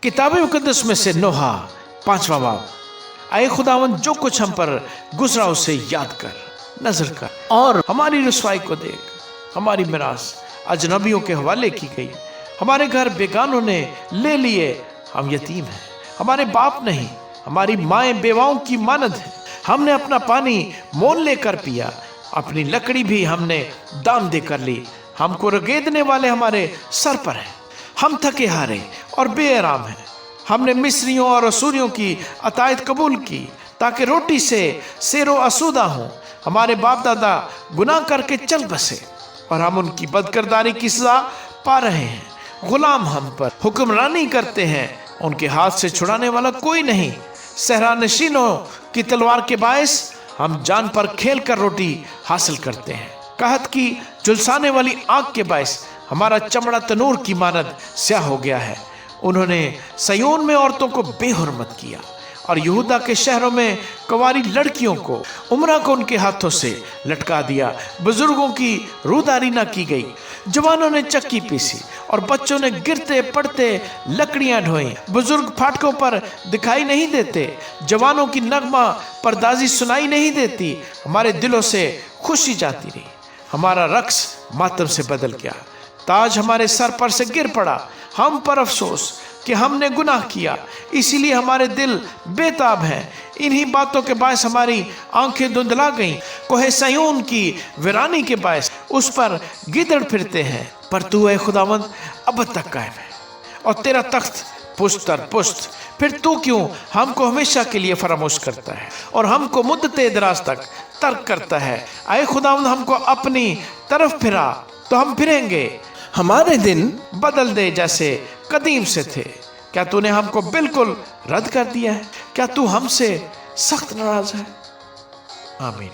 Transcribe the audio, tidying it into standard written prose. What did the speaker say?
किताब मुकद्दस में से नोहा 5वां बाब। आए खुदावन, जो कुछ हम पर गुजरा उसे याद कर, नजर कर और हमारी रुसवाई को देख। हमारी मिरास अजनबियों के हवाले की गई, हमारे घर बेगानों ने ले लिए। हम यतीम हैं, हमारे बाप नहीं, हमारी माएं बेवाओं की मानद है। हमने अपना पानी मोल लेकर पिया, अपनी लकड़ी भी हमने दाम देकर ली। हमको रगेदने वाले हमारे सर पर हैं, हम थके हारे और बेआराम हैं। हमने मिस्रियों और असूरियों की अतायत कबूल की, ताकि रोटी से सेरो असुदा हों। हमारे बाप दादा गुनाह करके चल बसे और हम उनकी बदकिरदारी की सजा पा रहे हैं। गुलाम हम पर हुक्मरानी करते हैं, उनके हाथ से छुड़ाने वाला कोई नहीं। सहरा नशीनों की तलवार के बायस हम जान पर खेल कर रोटी हासिल करते हैं। कहत की झुलसाने वाली आग के बायस हमारा चमड़ा तनूर की मानद स्याह हो गया है। उन्होंने सयोन में औरतों को बेहुरमत किया और यहूदा के शहरों में कुंवारी लड़कियों को उम्रा को उनके हाथों से लटका दिया। बुजुर्गों की रूदारी न की गई, जवानों ने चक्की पीसी और बच्चों ने गिरते पड़ते लकड़ियां ढोई। बुजुर्ग फाटकों पर दिखाई नहीं देते, जवानों की नगमा परदाजी सुनाई नहीं देती। हमारे दिलों से खुशी जाती रही, हमारा रक्स मातम से बदल गया। ताज हमारे सर पर से गिर पड़ा। हम पर अफसोस कि हमने गुनाह किया, इसीलिए हमारे दिल बेताब हैं। इन्हीं बातों के बायस हमारी आंखें धुंधला गईं। कोहे सयोन की वीरानी के बायस उस पर गिदड़ फिरते हैं। पर तू है खुदावंद अब तक कायम है और तेरा तख्त पुश्त दर पुश्त। फिर तू क्यों हमको हमेशा के लिए फरामोश करता है और हमको मुद्दते दराज तक तर्क करता है? आए खुदावंद, हमको अपनी तरफ फिरा तो हम फिरेंगे। हमारे दिन बदल दे जैसे कदीम से थे। क्या तूने हमको बिल्कुल रद्द कर दिया है? क्या तू हमसे सख्त नाराज है? आमीन।